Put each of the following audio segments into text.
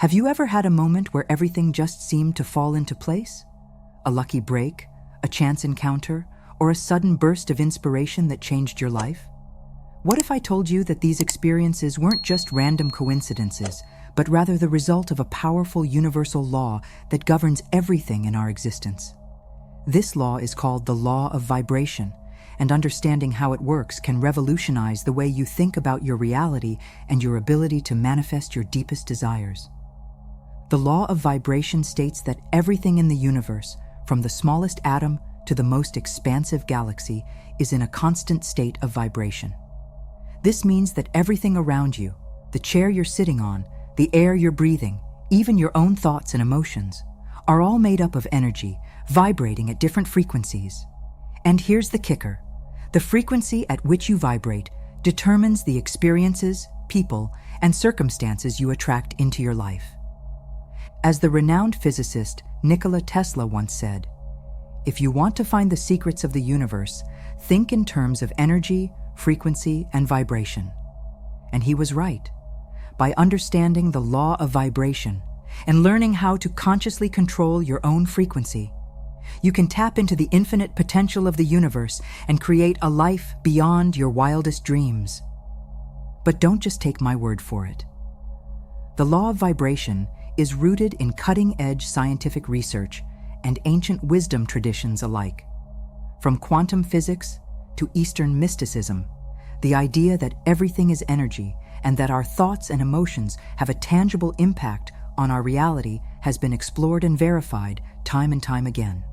Have you ever had a moment where everything just seemed to fall into place? A lucky break, a chance encounter, or a sudden burst of inspiration that changed your life? What if I told you that these experiences weren't just random coincidences, but rather the result of a powerful universal law that governs everything in our existence? This law is called the law of vibration, and understanding how it works can revolutionize the way you think about your reality and your ability to manifest your deepest desires. The law of vibration states that everything in the universe, from the smallest atom to the most expansive galaxy, is in a constant state of vibration. This means that everything around you, the chair you're sitting on, the air you're breathing, even your own thoughts and emotions, are all made up of energy, vibrating at different frequencies. And here's the kicker. The frequency at which you vibrate determines the experiences, people, and circumstances you attract into your life. As the renowned physicist Nikola Tesla once said, "If you want to find the secrets of the universe, think in terms of energy, frequency, and vibration." And he was right. By understanding the law of vibration and learning how to consciously control your own frequency, you can tap into the infinite potential of the universe and create a life beyond your wildest dreams. But don't just take my word for it. The law of vibration is rooted in cutting-edge scientific research and ancient wisdom traditions alike. From quantum physics to Eastern mysticism, the idea that everything is energy and that our thoughts and emotions have a tangible impact on our reality has been explored and verified time and time again.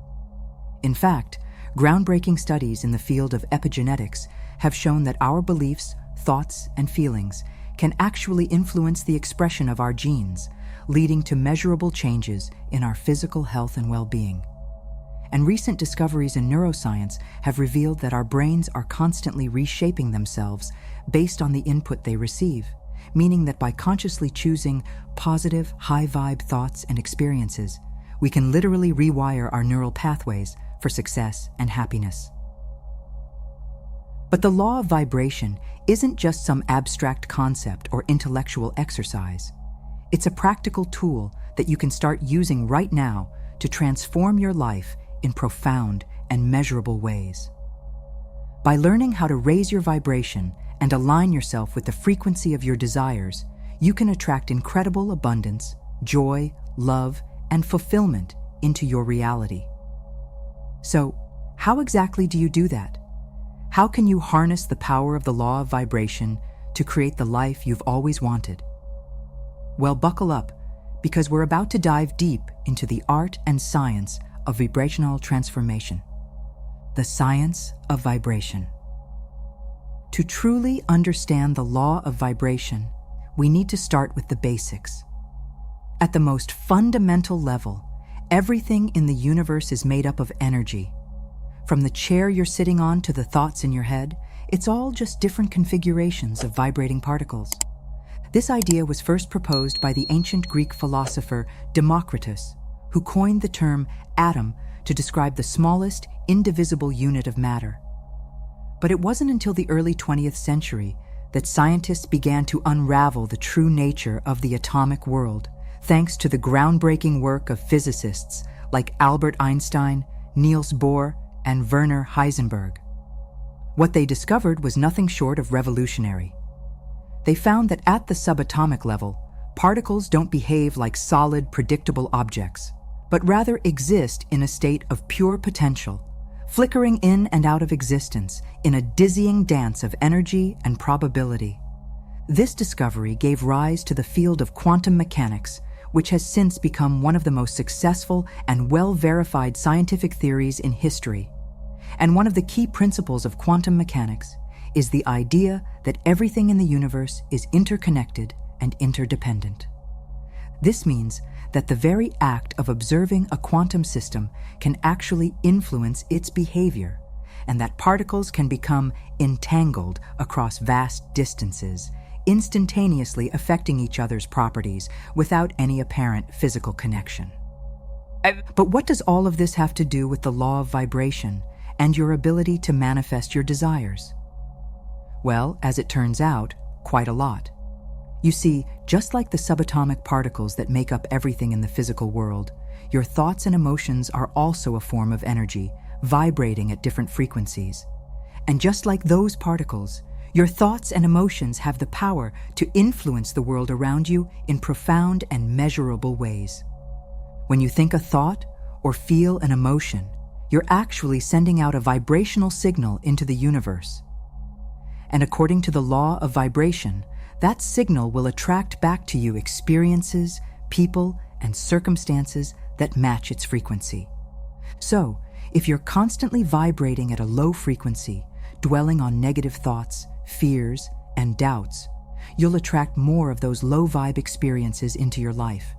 In fact, groundbreaking studies in the field of epigenetics have shown that our beliefs, thoughts, and feelings can actually influence the expression of our genes, leading to measurable changes in our physical health and well-being. And recent discoveries in neuroscience have revealed that our brains are constantly reshaping themselves based on the input they receive, meaning that by consciously choosing positive, high-vibe thoughts and experiences, we can literally rewire our neural pathways for success and happiness. But the law of vibration isn't just some abstract concept or intellectual exercise. It's a practical tool that you can start using right now to transform your life in profound and measurable ways. By learning how to raise your vibration and align yourself with the frequency of your desires, you can attract incredible abundance, joy, love, and fulfillment into your reality. So, how exactly do you do that? How can you harness the power of the law of vibration to create the life you've always wanted? Well, buckle up, because we're about to dive deep into the art and science of vibrational transformation. The science of vibration. To truly understand the law of vibration, we need to start with the basics. At the most fundamental level, everything in the universe is made up of energy. From the chair you're sitting on to the thoughts in your head, it's all just different configurations of vibrating particles. This idea was first proposed by the ancient Greek philosopher Democritus, who coined the term atom to describe the smallest, indivisible unit of matter. But it wasn't until the early 20th century that scientists began to unravel the true nature of the atomic world, thanks to the groundbreaking work of physicists like Albert Einstein, Niels Bohr, and Werner Heisenberg. What they discovered was nothing short of revolutionary. They found that at the subatomic level, particles don't behave like solid, predictable objects, but rather exist in a state of pure potential, flickering in and out of existence in a dizzying dance of energy and probability. This discovery gave rise to the field of quantum mechanics, which has since become one of the most successful and well-verified scientific theories in history. And one of the key principles of quantum mechanics is the idea that everything in the universe is interconnected and interdependent. This means that the very act of observing a quantum system can actually influence its behavior, and that particles can become entangled across vast distances, instantaneously affecting each other's properties without any apparent physical connection. But what does all of this have to do with the law of vibration and your ability to manifest your desires? Well, as it turns out, quite a lot. You see, just like the subatomic particles that make up everything in the physical world, your thoughts and emotions are also a form of energy, vibrating at different frequencies. And just like those particles, your thoughts and emotions have the power to influence the world around you in profound and measurable ways. When you think a thought or feel an emotion, you're actually sending out a vibrational signal into the universe. And according to the law of vibration, that signal will attract back to you experiences, people, and circumstances that match its frequency. So, if you're constantly vibrating at a low frequency, dwelling on negative thoughts, fears, and doubts, you'll attract more of those low-vibe experiences into your life.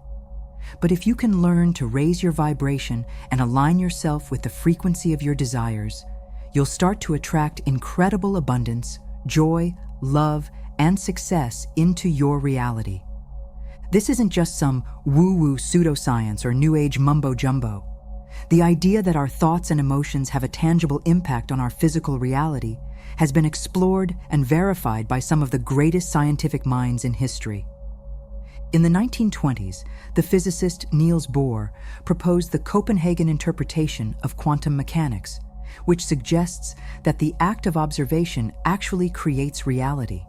But if you can learn to raise your vibration and align yourself with the frequency of your desires, you'll start to attract incredible abundance, joy, love, and success into your reality. This isn't just some woo-woo pseudoscience or new age mumbo-jumbo. The idea that our thoughts and emotions have a tangible impact on our physical reality has been explored and verified by some of the greatest scientific minds in history. In the 1920s, the physicist Niels Bohr proposed the Copenhagen interpretation of quantum mechanics, which suggests that the act of observation actually creates reality.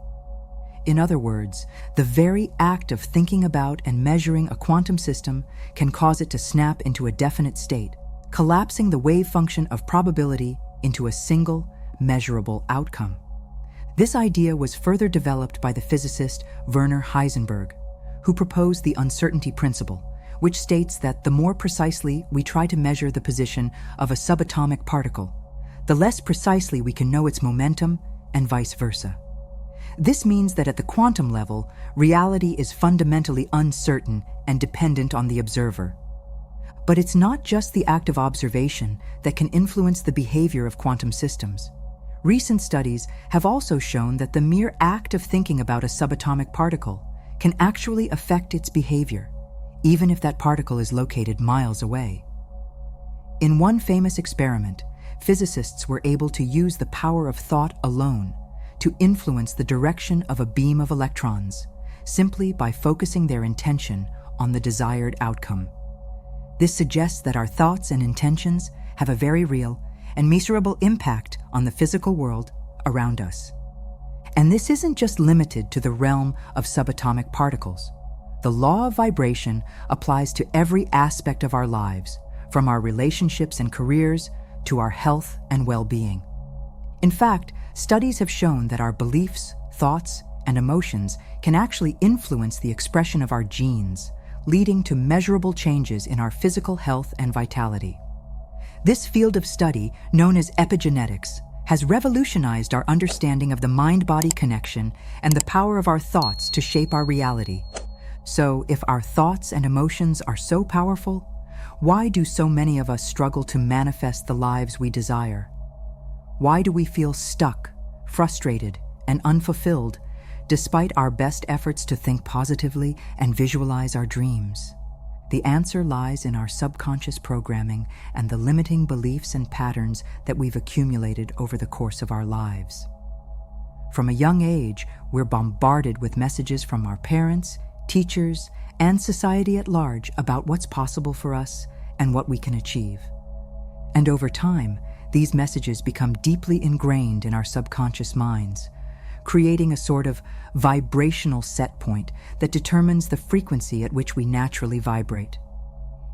In other words, the very act of thinking about and measuring a quantum system can cause it to snap into a definite state, collapsing the wave function of probability into a single, measurable outcome. This idea was further developed by the physicist Werner Heisenberg, who proposed the uncertainty principle, which states that the more precisely we try to measure the position of a subatomic particle, the less precisely we can know its momentum, and vice versa. This means that at the quantum level, reality is fundamentally uncertain and dependent on the observer. But it's not just the act of observation that can influence the behavior of quantum systems. Recent studies have also shown that the mere act of thinking about a subatomic particle can actually affect its behavior, even if that particle is located miles away. In one famous experiment, physicists were able to use the power of thought alone to influence the direction of a beam of electrons, simply by focusing their intention on the desired outcome. This suggests that our thoughts and intentions have a very real and measurable impact on the physical world around us. And this isn't just limited to the realm of subatomic particles. The law of vibration applies to every aspect of our lives, from our relationships and careers to our health and well-being. In fact, studies have shown that our beliefs, thoughts, and emotions can actually influence the expression of our genes, leading to measurable changes in our physical health and vitality. This field of study, known as epigenetics, has revolutionized our understanding of the mind-body connection and the power of our thoughts to shape our reality. So, if our thoughts and emotions are so powerful, why do so many of us struggle to manifest the lives we desire? Why do we feel stuck, frustrated, and unfulfilled, despite our best efforts to think positively and visualize our dreams? The answer lies in our subconscious programming and the limiting beliefs and patterns that we've accumulated over the course of our lives. From a young age, we're bombarded with messages from our parents, teachers, and society at large about what's possible for us and what we can achieve. And over time, these messages become deeply ingrained in our subconscious minds, creating a sort of vibrational set point that determines the frequency at which we naturally vibrate.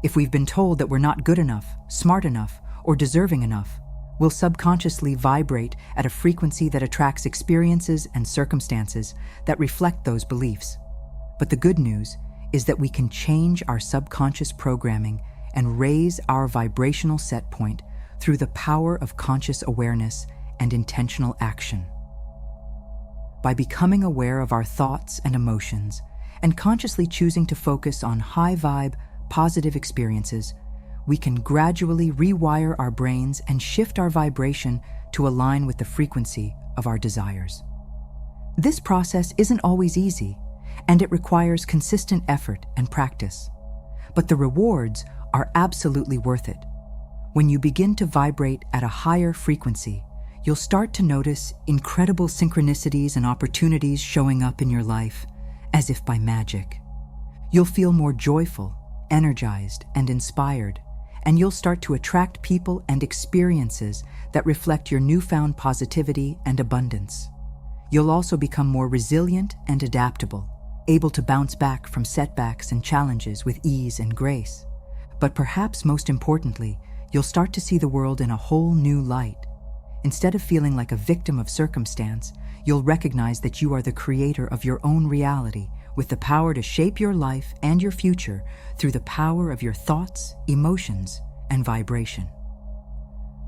If we've been told that we're not good enough, smart enough, or deserving enough, we'll subconsciously vibrate at a frequency that attracts experiences and circumstances that reflect those beliefs. But the good news is that we can change our subconscious programming and raise our vibrational set point through the power of conscious awareness and intentional action. By becoming aware of our thoughts and emotions and consciously choosing to focus on high-vibe, positive experiences, we can gradually rewire our brains and shift our vibration to align with the frequency of our desires. This process isn't always easy, and it requires consistent effort and practice. But the rewards are absolutely worth it. When you begin to vibrate at a higher frequency, you'll start to notice incredible synchronicities and opportunities showing up in your life, as if by magic. You'll feel more joyful, energized, and inspired, and you'll start to attract people and experiences that reflect your newfound positivity and abundance. You'll also become more resilient and adaptable, able to bounce back from setbacks and challenges with ease and grace. But perhaps most importantly, you'll start to see the world in a whole new light. Instead of feeling like a victim of circumstance, you'll recognize that you are the creator of your own reality, with the power to shape your life and your future through the power of your thoughts, emotions, and vibration.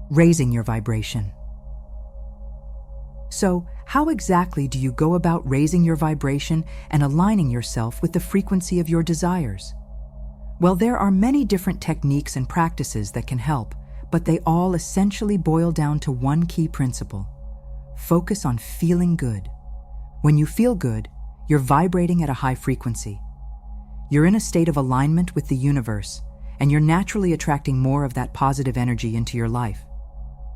Raising your vibration. So, how exactly do you go about raising your vibration and aligning yourself with the frequency of your desires? Well, there are many different techniques and practices that can help, but they all essentially boil down to one key principle: focus on feeling good. When you feel good, you're vibrating at a high frequency. You're in a state of alignment with the universe, and you're naturally attracting more of that positive energy into your life.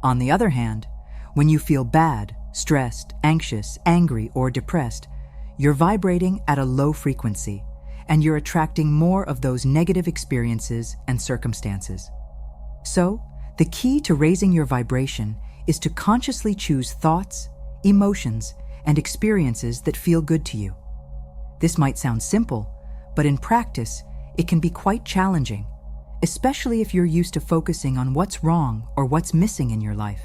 On the other hand, when you feel bad, stressed, anxious, angry, or depressed, you're vibrating at a low frequency, and you're attracting more of those negative experiences and circumstances. So, the key to raising your vibration is to consciously choose thoughts, emotions, and experiences that feel good to you. This might sound simple, but in practice, it can be quite challenging, especially if you're used to focusing on what's wrong or what's missing in your life.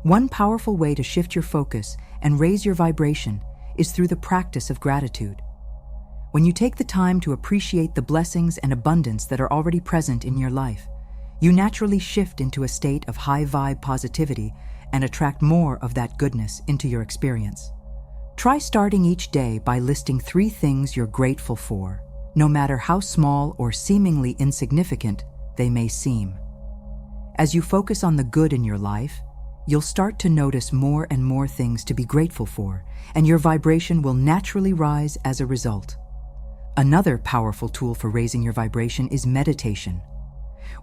One powerful way to shift your focus and raise your vibration is through the practice of gratitude. When you take the time to appreciate the blessings and abundance that are already present in your life, you naturally shift into a state of high-vibe positivity and attract more of that goodness into your experience. Try starting each day by listing 3 things you're grateful for, no matter how small or seemingly insignificant they may seem. As you focus on the good in your life, you'll start to notice more and more things to be grateful for, and your vibration will naturally rise as a result. Another powerful tool for raising your vibration is meditation.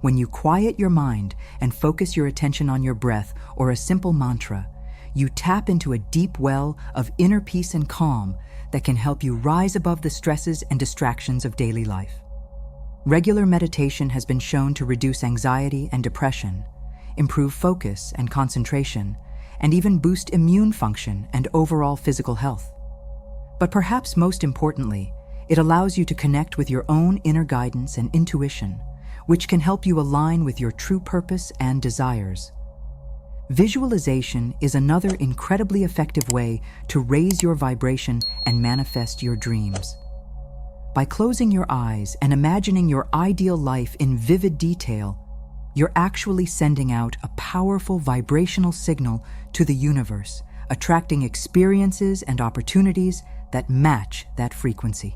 When you quiet your mind and focus your attention on your breath or a simple mantra, you tap into a deep well of inner peace and calm that can help you rise above the stresses and distractions of daily life. Regular meditation has been shown to reduce anxiety and depression, improve focus and concentration, and even boost immune function and overall physical health. But perhaps most importantly, it allows you to connect with your own inner guidance and intuition, which can help you align with your true purpose and desires. Visualization is another incredibly effective way to raise your vibration and manifest your dreams. By closing your eyes and imagining your ideal life in vivid detail, you're actually sending out a powerful vibrational signal to the universe, attracting experiences and opportunities that match that frequency.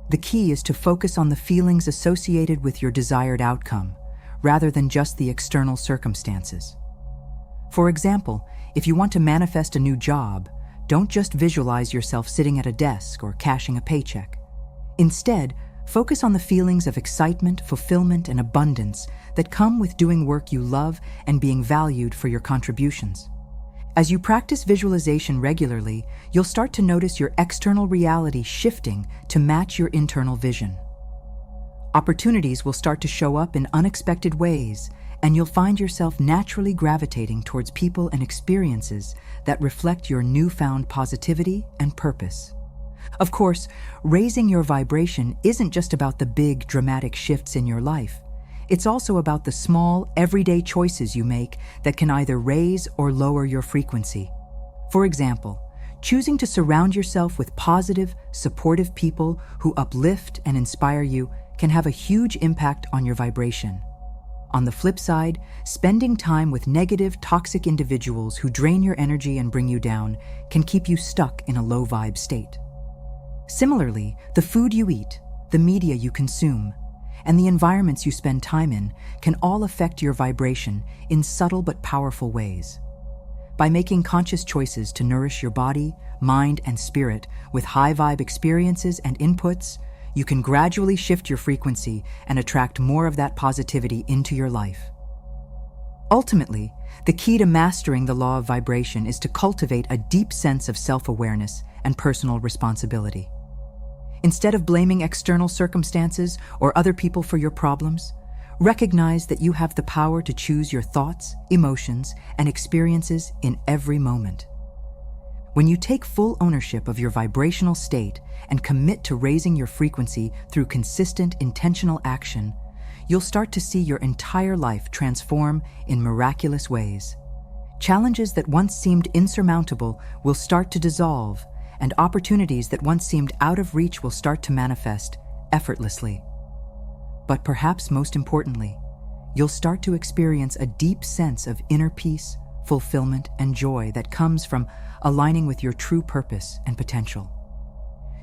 The key is to focus on the feelings associated with your desired outcome, rather than just the external circumstances. For example, if you want to manifest a new job, don't just visualize yourself sitting at a desk or cashing a paycheck. Instead, focus on the feelings of excitement, fulfillment, and abundance that come with doing work you love and being valued for your contributions. As you practice visualization regularly, you'll start to notice your external reality shifting to match your internal vision. Opportunities will start to show up in unexpected ways, and you'll find yourself naturally gravitating towards people and experiences that reflect your newfound positivity and purpose. Of course, raising your vibration isn't just about the big, dramatic shifts in your life. It's also about the small, everyday choices you make that can either raise or lower your frequency. For example, choosing to surround yourself with positive, supportive people who uplift and inspire you can have a huge impact on your vibration. On the flip side, spending time with negative, toxic individuals who drain your energy and bring you down can keep you stuck in a low-vibe state. Similarly, the food you eat, the media you consume, and the environments you spend time in can all affect your vibration in subtle but powerful ways. By making conscious choices to nourish your body, mind, and spirit with high-vibe experiences and inputs, you can gradually shift your frequency and attract more of that positivity into your life. Ultimately, the key to mastering the law of vibration is to cultivate a deep sense of self-awareness and personal responsibility. Instead of blaming external circumstances or other people for your problems, recognize that you have the power to choose your thoughts, emotions, and experiences in every moment. When you take full ownership of your vibrational state and commit to raising your frequency through consistent, intentional action, you'll start to see your entire life transform in miraculous ways. Challenges that once seemed insurmountable will start to dissolve, and opportunities that once seemed out of reach will start to manifest effortlessly. But perhaps most importantly, you'll start to experience a deep sense of inner peace, fulfillment, and joy that comes from aligning with your true purpose and potential.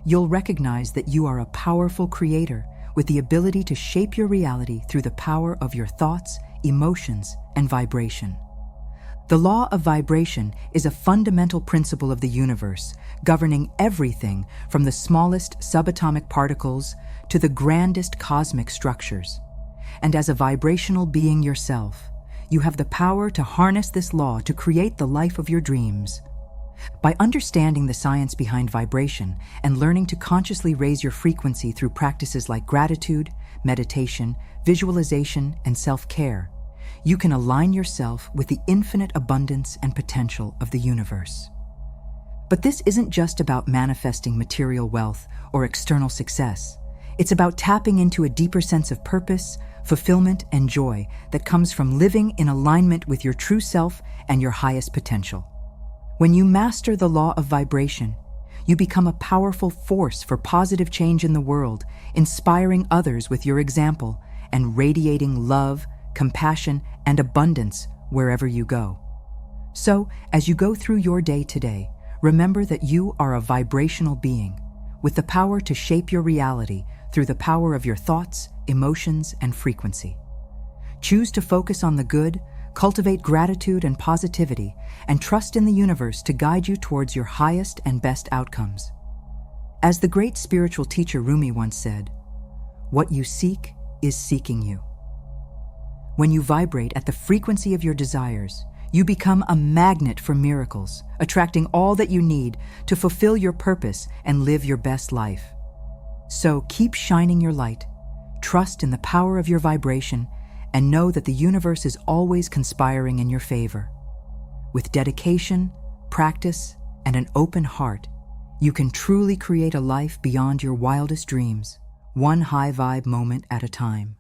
You'll recognize that you are a powerful creator with the ability to shape your reality through the power of your thoughts, emotions, and vibration. The law of vibration is a fundamental principle of the universe, governing everything from the smallest subatomic particles to the grandest cosmic structures. And as a vibrational being yourself, you have the power to harness this law to create the life of your dreams. By understanding the science behind vibration and learning to consciously raise your frequency through practices like gratitude, meditation, visualization, and self-care, you can align yourself with the infinite abundance and potential of the universe. But this isn't just about manifesting material wealth or external success. It's about tapping into a deeper sense of purpose, fulfillment, and joy that comes from living in alignment with your true self and your highest potential. When you master the law of vibration, you become a powerful force for positive change in the world, inspiring others with your example and radiating love, compassion, and abundance wherever you go. So, as you go through your day today, remember that you are a vibrational being with the power to shape your reality through the power of your thoughts, emotions, and frequency. Choose to focus on the good, cultivate gratitude and positivity, and trust in the universe to guide you towards your highest and best outcomes. As the great spiritual teacher Rumi once said, "What you seek is seeking you." When you vibrate at the frequency of your desires, you become a magnet for miracles, attracting all that you need to fulfill your purpose and live your best life. So keep shining your light, trust in the power of your vibration, and know that the universe is always conspiring in your favor. With dedication, practice, and an open heart, you can truly create a life beyond your wildest dreams, one high vibe moment at a time.